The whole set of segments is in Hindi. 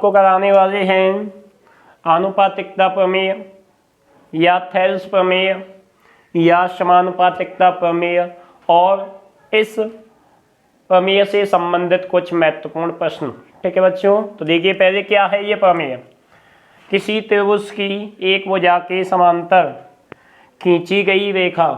को कराने वाले हैं आनुपातिकता प्रमेय या थेल्स प्रमेय या समानुपातिकता प्रमेय और इस प्रमेय से संबंधित कुछ महत्वपूर्ण प्रश्न। ठीक है बच्चों, तो देखिए पहले क्या है ये प्रमेय। किसी त्रिभुज की एक भुजा के समांतर खींची गई रेखा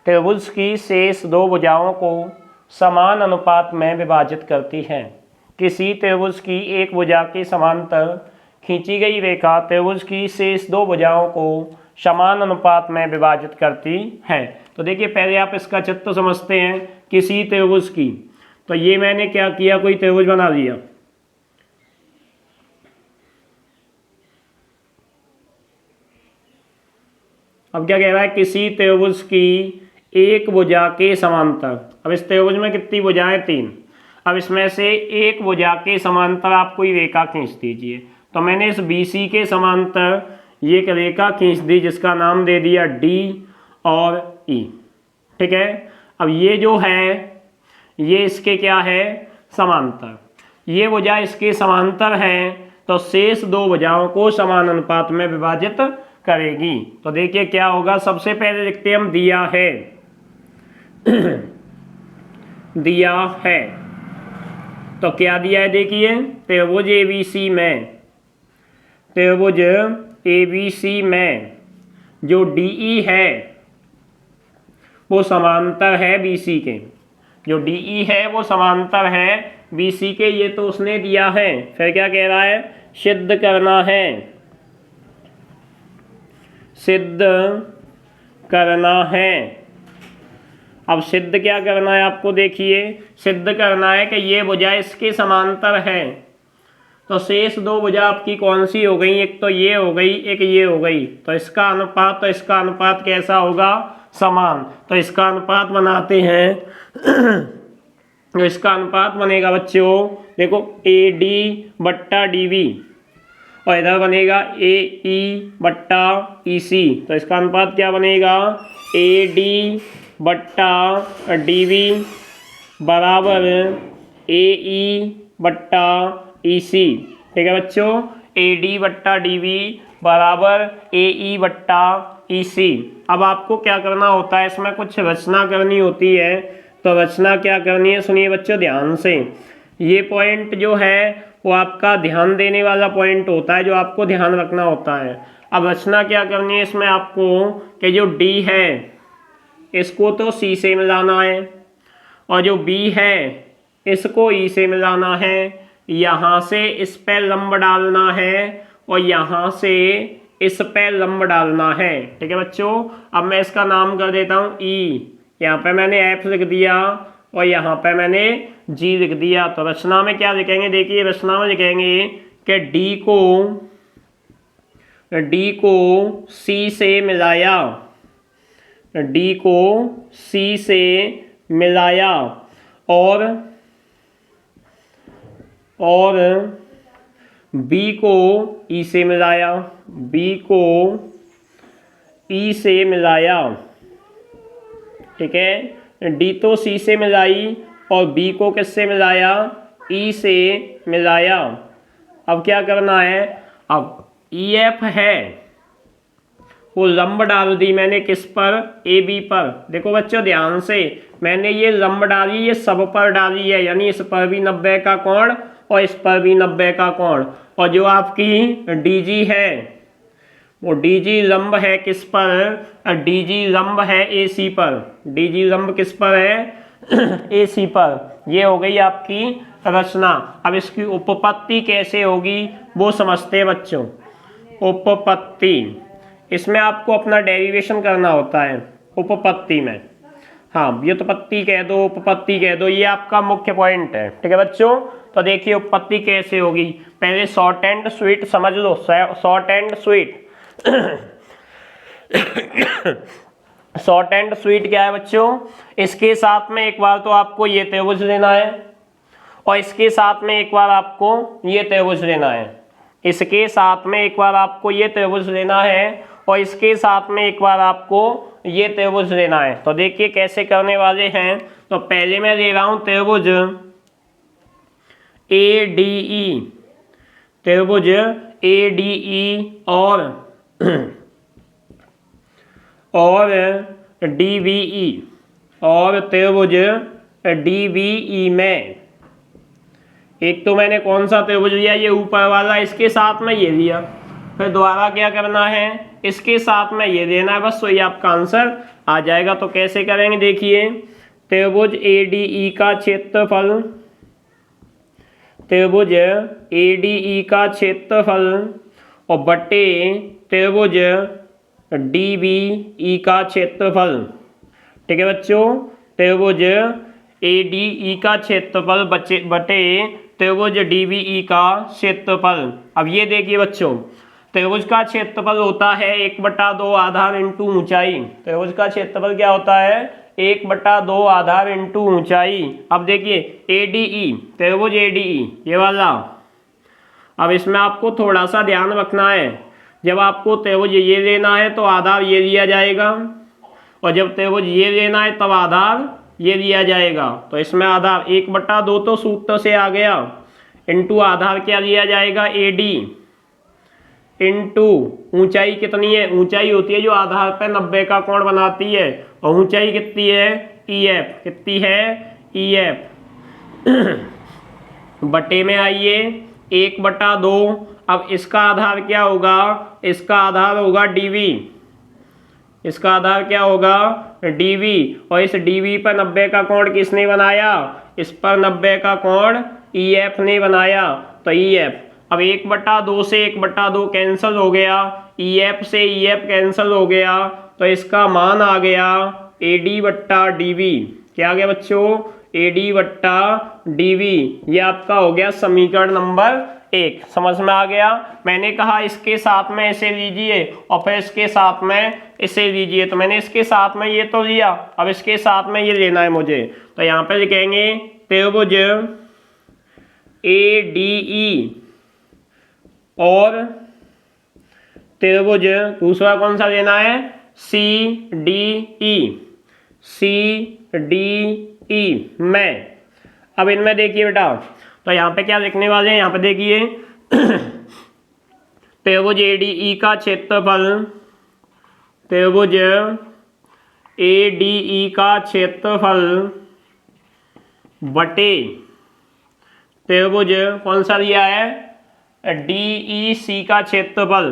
त्रिभुज की शेष दो भुजाओं को समान अनुपात में विभाजित करती है। किसी त्रिभुज की एक भुजा के समांतर खींची गई रेखा त्रिभुज की शेष दो भुजाओं को समान अनुपात में विभाजित करती है। तो देखिए पहले आप इसका चित्र समझते हैं। किसी त्रिभुज की, तो ये मैंने क्या किया, कोई त्रिभुज बना दिया। अब क्या कह रहा है, किसी त्रिभुज की एक भुजा के समांतर। अब इस त्रिभुज में कितनी भुजाएं, तीन। अब इसमें से एक भुजा के समांतर आप कोई रेखा खींच दीजिए। तो मैंने इस BC के समांतर ये एक रेखा खींच दी जिसका नाम दे दिया D और E। ठीक है, अब ये जो है ये इसके क्या है, समांतर। ये भुजा इसके समांतर है तो शेष दो भुजाओं को समान अनुपात में विभाजित करेगी। तो देखिए क्या होगा, सबसे पहले लिखते हैं हम दिया है दिया है। तो क्या दिया है, देखिए त्रिभुज ABC में जो DE है वो समांतर है BC के। जो DE है वो समांतर है BC के, ये तो उसने दिया है। फिर क्या कह रहा है, सिद्ध करना है, सिद्ध करना है। अब सिद्ध क्या करना है आपको, देखिए सिद्ध करना है कि ये भुजा इसके समांतर है। तो शेष दो भुजा आपकी कौन सी हो गई, एक तो ये हो गई, एक ये हो गई। तो इसका अनुपात कैसा होगा, समान। तो इसका अनुपात बनाते हैं तो इसका अनुपात बनेगा बच्चों, देखो AD बट्टा DB और इधर बनेगा AE बट्टा EC। तो इसका अनुपात क्या बनेगा, AD बट्टा DB बराबर AE बट्टा EC। ठीक है बच्चों, AD बट्टा DB बराबर AE बट्टा EC। अब आपको क्या करना होता है, इसमें कुछ रचना करनी होती है। तो रचना क्या करनी है, सुनिए बच्चों ध्यान से। ये पॉइंट जो है वो आपका ध्यान देने वाला पॉइंट होता है, जो आपको ध्यान रखना होता है। अब रचना क्या करनी है इसमें आपको, कि जो D है इसको तो C से मिलाना है और जो B है इसको E से मिलाना है। यहाँ से इस पे लंब डालना है और यहाँ से इस पे लंब डालना है। ठीक है बच्चों, अब मैं इसका नाम कर देता हूँ E। यहाँ पे मैंने F लिख दिया और यहाँ पे मैंने G लिख दिया। तो रचना में क्या लिखेंगे, देखिए रचना में लिखेंगे कि D को C से मिलाया, D को C से मिलाया और B को E से मिलाया, B को E से मिलाया। ठीक है, D तो C से मिलाई और B को किससे मिलाया, E से मिलाया। अब क्या करना है, अब EF है वो लंब डाल दी मैंने किस पर, AB पर। देखो बच्चों ध्यान से, मैंने ये लंब डाली, ये सब पर डाली है, यानी इस पर भी 90 का कोण और इस पर भी 90 का कोण। और जो आपकी DG है वो DG लंब है किस पर, DG लंब है AC पर। DG लंब किस पर है, AC पर। ये हो गई आपकी रचना। अब इसकी उपपत्ति कैसे होगी वो समझते हैं बच्चों। उपपत्ति, इसमें आपको अपना डेरिवेशन करना होता है उपपत्ति में। हाँ, व्युत्पत्ति कह दो, उपपत्ति कह दो, ये आपका मुख्य पॉइंट है। ठीक है बच्चों, तो देखिए उपपत्ति कैसे होगी, पहले शॉर्ट एंड स्वीट समझ लो। Short and sweet short and sweet क्या है बच्चों, इसके साथ में एक बार तो आपको ये त्रिभुज लेना है और इसके साथ में एक बार आपको ये त्रिभुज लेना है। इसके साथ में एक बार आपको ये त्रिभुज लेना है और इसके साथ में एक बार आपको ये त्रिभुज लेना है। तो देखिए कैसे करने वाले हैं। तो पहले मैं ले रहा हूं त्रिभुज ADE। त्रिभुज ADE और DBE और त्रिभुज DBE में, एक तो मैंने कौन सा त्रिभुज लिया, ये ऊपर वाला, इसके साथ में ये लिया, फिर दोबारा क्या करना है, इसके साथ में ये देना है, बस तो ये आपका आंसर आ जाएगा। तो कैसे करेंगे देखिए, त्रिभुज ADE का क्षेत्रफल, त्रिभुज ADE का क्षेत्रफल और बटे त्रिभुज DBE का क्षेत्रफल। ठीक है बच्चों, त्रिभुज ADE का क्षेत्रफल बटे त्रिभुज DBE का क्षेत्रफल। अब ये देखिए बच्चों, त्रिभुज का क्षेत्रफल होता है 1/2 आधार इंटू ऊंचाई। त्रिभुज का क्षेत्रफल क्या होता है, 1/2 आधार इंटू ऊंचाई। अब देखिए ADE, त्रिभुज ADE ये वाला, अब इसमें आपको थोड़ा सा ध्यान रखना है, जब आपको त्रिभुज ये लेना है तो आधार ये लिया जाएगा, और जब त्रिभुज ये लेना है तब आधार ये लिया जाएगा। तो इसमें आधार 1/2 तो सूत्र से आ गया, इंटू आधार क्या लिया जाएगा, AD, इंटू ऊंचाई कितनी है, ऊंचाई होती है जो आधार पर 90 का कोण बनाती है, और ऊंचाई कितनी है, EF, कितनी है, EF बटे में आइए 1/2। अब इसका आधार क्या होगा, इसका आधार होगा DV, इसका आधार क्या होगा, DV, और इस DV पर 90 का कोण किसने बनाया, इस पर 90 का कोण EF ने बनाया। तो EF, अब 1/2 से 1/2 कैंसिल हो गया, EF से EF कैंसिल हो गया, तो इसका मान आ गया AD/DV। क्या आ गया बच्चों, AD/DV। ये आपका हो गया समीकरण नंबर 1। समझ में आ गया। मैंने कहा इसके साथ में इसे लीजिए और फिर इसके साथ में इसे लीजिए, तो मैंने इसके साथ में ये तो लिया, अब इसके साथ में ये लेना है मुझे। तो यहाँ पे लिखेंगे त्रिभुज ADE और त्रिभुज दूसरा कौन सा लेना है, CDE, CDE में। अब इनमें देखिए बेटा, तो यहाँ पे क्या लिखने वाले हैं, यहाँ पे देखिए त्रिभुज ADE का क्षेत्रफल, त्रिभुज ADE का क्षेत्रफल बटे त्रिभुज कौन सा दिया है, DEC का क्षेत्रफल,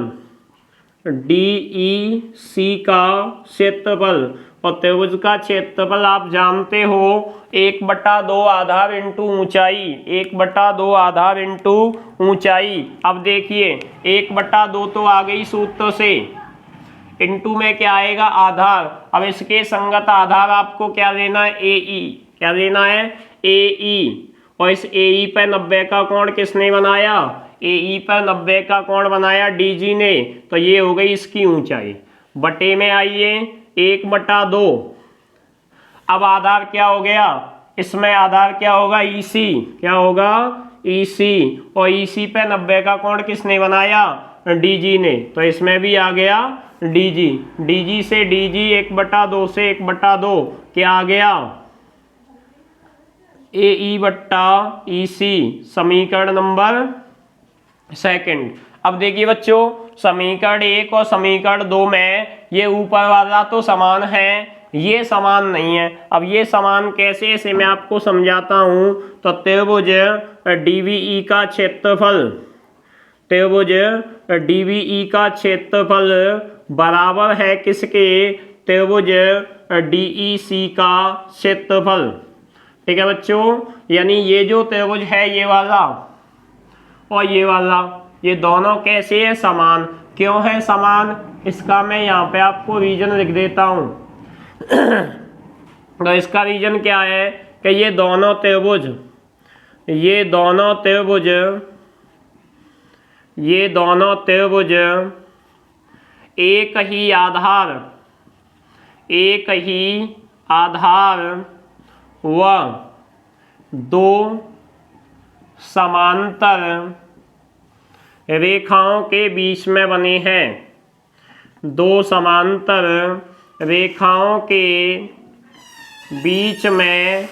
DEC का क्षेत्रफल। और त्रिभुज का क्षेत्रफल आप जानते हो 1/2 आधार इंटू ऊंचाई, 1/2 आधार इंटू ऊंचाई। अब देखिए 1/2 तो आ गई सूत्र से, इंटू में क्या आएगा, आधार। अब इसके संगत आधार आपको क्या लेना है, AE, क्या लेना है, AE, और इस AE पर 90 का कोण किसने बनाया, AE पर 90 का कोण बनाया DG ने। तो ये हो गई इसकी ऊंचाई, बटे में आइए 1/2। अब आधार क्या हो गया, इसमें आधार क्या होगा, EC, क्या होगा, EC, और EC पे 90 का कोण किसने बनाया, DG ने। तो इसमें भी आ गया DG, DG से DG 1/2 से 1/2 क्या आ गया, AE/EC, समीकरण नंबर 2। अब देखिए बच्चों, समीकरण 1 और समीकरण 2 में ये ऊपर वाला तो समान है, ये समान नहीं है। अब ये समान कैसे, इसे मैं आपको समझाता हूँ। तो त्रिभुज DBE का क्षेत्रफल, त्रिभुज DBE का क्षेत्रफल बराबर है किसके, त्रिभुज DEC का क्षेत्रफल। ठीक है बच्चों, यानी ये जो त्रिभुज है ये वाला और ये वाला, ये दोनों कैसे है, समान। क्यों है समान, इसका मैं यहाँ पे आपको रीजन लिख देता हूँ। तो इसका रीजन क्या है कि ये दोनों त्रिभुज, ये दोनों त्रिभुज, ये दोनों त्रिभुज एक ही आधार, एक ही आधार व दो समांतर रेखाओं के बीच में बने हैं, दो समांतर रेखाओं के बीच में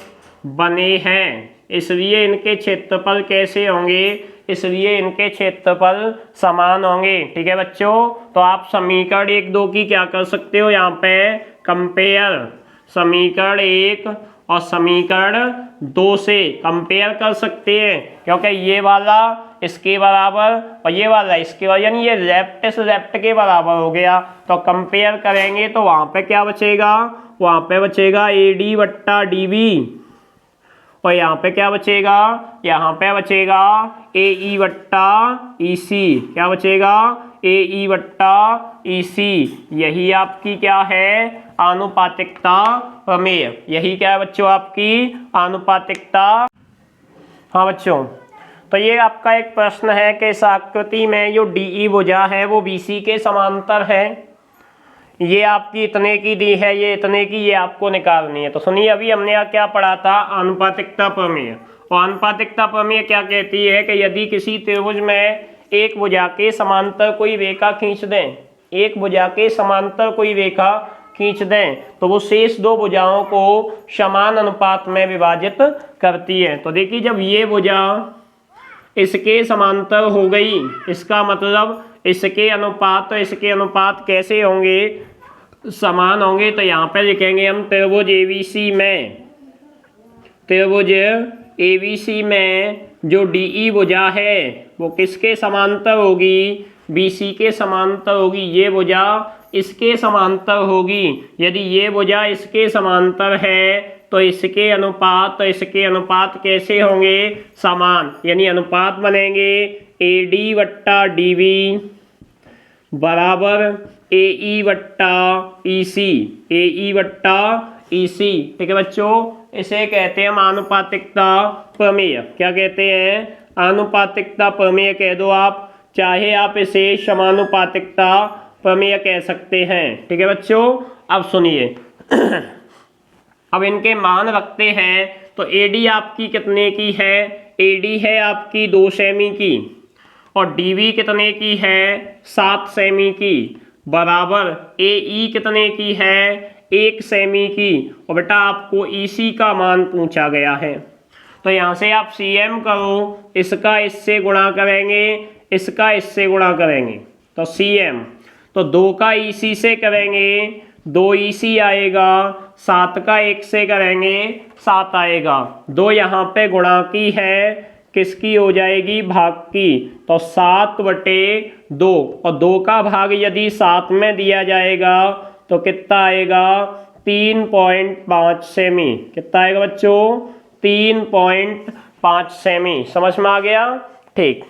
बने हैं। इसलिए इनके क्षेत्रफल कैसे होंगे, इसलिए इनके क्षेत्रफल समान होंगे। ठीक है बच्चों, तो आप समीकरण 1, 2 की क्या कर सकते हो, यहाँ पे कंपेयर समीकरण 1 और समीकरण 2 से कंपेयर कर सकते हैं, क्योंकि ये वाला इसके बराबर और ये वाला इसके बराबर, यानी ये लेफ्ट से लेफ्ट के बराबर हो गया। तो कंपेयर करेंगे तो वहाँ पे क्या बचेगा, वहाँ पे बचेगा AD बट्टा DB, और यहाँ पे क्या बचेगा, यहाँ पे बचेगा AE बट्टा EC। क्या बचेगा, AE बट्टा EC। यही आपकी क्या है, आनुपातिकता प्रमेय। यही क्या है बच्चों, आपकी आनुपातिकता। हाँ बच्चों, तो ये आपका एक प्रश्न है कि इस आकृति में जो DE भुजा है वो BC के समांतर है। ये आपकी इतने की दी है, ये इतने की, ये आपको निकालनी है। तो सुनिए, अभी हमने क्या पढ़ा था, आनुपातिकता प्रमेय। और आनुपातिकता प्रमेय क्या कहती है कि यदि किसी त्रिभुज में एक भुजा के समांतर कोई रेखा खींच दें, एक भुजा के समांतर कोई रेखा खींच दें, तो वो शेष दो भुजाओं को समान अनुपात में विभाजित करती है। तो देखिए, जब ये भुजा इसके समांतर हो गई, इसका मतलब इसके अनुपात तो इसके अनुपात कैसे होंगे, समान होंगे। तो यहाँ पे लिखेंगे हम त्रिभुज ABC में, त्रिभुज ABC में जो DE भुजा है वो किसके समांतर होगी, BC के समांतर होगी। ये भुजा इसके समांतर होगी। यदि ये भुजा इसके समांतर है तो इसके अनुपात कैसे होंगे, समान, यानी अनुपात बनेंगे AD बट्टा DB बराबर AE बट्टा EC, AE बट्टा EC। ठीक है बच्चों, इसे कहते हैं हम आनुपातिकता प्रमेय। क्या कहते हैं, आनुपातिकता प्रमेय कह दो आप, चाहे आप इसे समानुपातिकता प्रमेय कह सकते हैं। ठीक है बच्चों, अब सुनिए अब इनके मान रखते हैं। तो AD आपकी कितने की है, AD है आपकी 2 सेमी की, और DB कितने की है, 7 सेमी की, बराबर AE कितने की है, 1 सेमी की। और बेटा आपको EC का मान पूछा गया है, तो यहाँ से आप CM करो, इसका इससे गुणा करेंगे, इसका इससे गुणा करेंगे तो CM, तो 2 का EC से करेंगे 2 EC आएगा, 7 का 1 से करेंगे 7 आएगा। 2 यहाँ पे गुणा की है, किसकी हो जाएगी, भाग की, तो 7/2, और 2 का भाग यदि 7 में दिया जाएगा तो कितना आएगा, 3.5 सेमी। कितना आएगा बच्चों, 3.5 सेमी। समझ में आ गया, ठीक।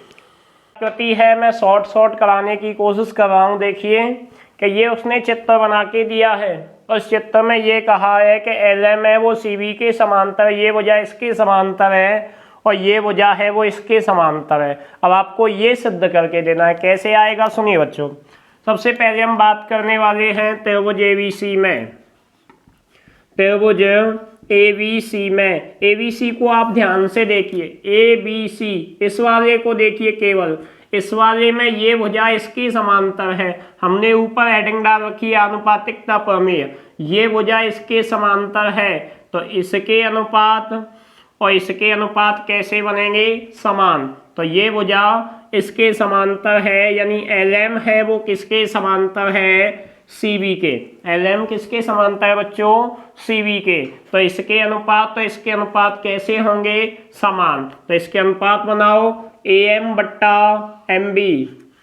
आकृति है, मैं शॉर्ट कराने की कोशिश कर रहा हूँ। देखिए कि ये उसने चित्र बना के दिया है, उस चित्र में ये कहा है कि LM है वो CB के समांतर, ये भुजा इसके समांतर है, और ये भुजा है वो इसके समांतर है। अब आपको ये सिद्ध करके देना है। कैसे आएगा, सुनिए बच्चों। सबसे पहले हम बात करने वाले हैं त्रिभुज ABC में। त्रिभुज ABC में, ABC को आप ध्यान से देखिए, ABC, इस वाले को देखिए, केवल इस वाले में ये भुजा इसकी समांतर है। हमने ऊपर हेडिंग डाल रखी है आनुपातिकता प्रमेय। ये भुजा इसके समांतर है, तो इसके अनुपात और इसके अनुपात कैसे बनेंगे, समान। तो ये भुजा इसके समांतर है, यानी LM है वो किसके समांतर है, CB के। LM किसके समांतर है बच्चों, CB के। तो इसके अनुपात कैसे होंगे, समान। तो इसके अनुपात बनाओ AM बट्टा MB।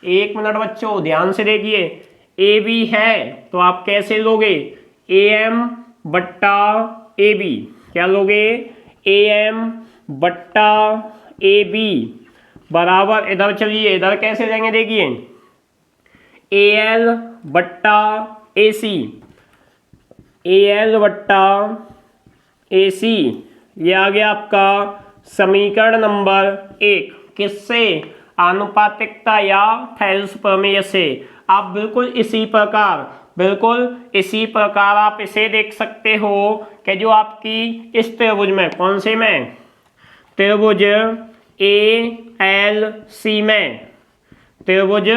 1 मिनट बच्चों, ध्यान से देखिए, AB है तो आप कैसे लोगे, AM बट्टा AB। क्या लोगे, AM बट्टा AB बराबर, इधर चलिए, इधर कैसे लेंगे, देखिए AL बट्टा AC, AL बट्टा AC। ये आ गया आपका समीकरण नंबर 1। किससे, आनुपातिकता या थेल्स प्रमेय से। आप बिल्कुल इसी प्रकार आप इसे देख सकते हो कि जो आपकी इस त्रिभुज में, कौन से में, त्रिभुज ALC में, त्रिभुज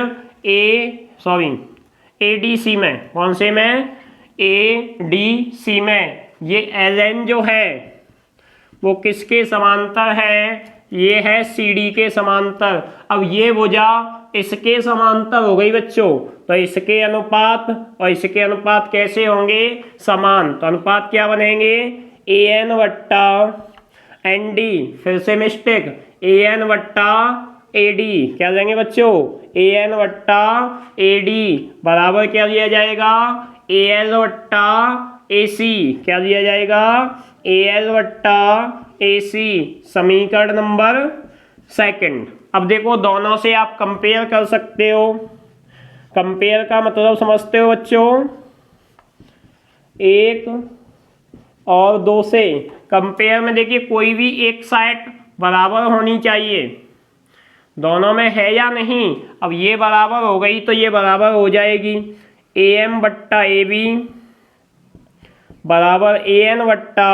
ADC में, कौन से में, ADC में, ये LN जो है वो किसके समांतर है, ये है सी डी के समांतर। अब ये भुजा इसके समांतर हो गई बच्चों, तो इसके अनुपात और इसके अनुपात कैसे होंगे? समान। तो अनुपात क्या बनेंगे? ए एन वट्टा एन डी, फिर से मिस्टेक, ए एन वट्टा ए डी क्या देंगे बच्चों? ए एन वट्टा ए डी बराबर क्या दिया जाएगा? ए एल वट्टा ए सी क्या दिया जाएगा? ए एल वट्टा ए सी। समीकरण नंबर सेकंड। अब देखो दोनों से आप कंपेयर कर सकते हो। कंपेयर का मतलब समझते हो बच्चों? 1 और 2 से कंपेयर में देखिए कोई भी एक साइड बराबर होनी चाहिए। दोनों में है या नहीं? अब ये बराबर हो गई तो ये बराबर हो जाएगी। ए एम बट्टा ए बी बराबर ए एन वट्टा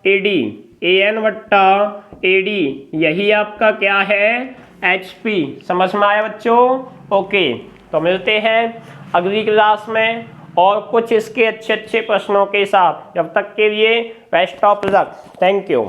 ए डी, ए एन वट्टा ए डी, यही आपका क्या है? H P. समझ में आया बच्चों? ओके, तो मिलते हैं अगली क्लास में और कुछ इसके अच्छे अच्छे प्रश्नों के साथ। जब तक के लिए best of luck. Thank you.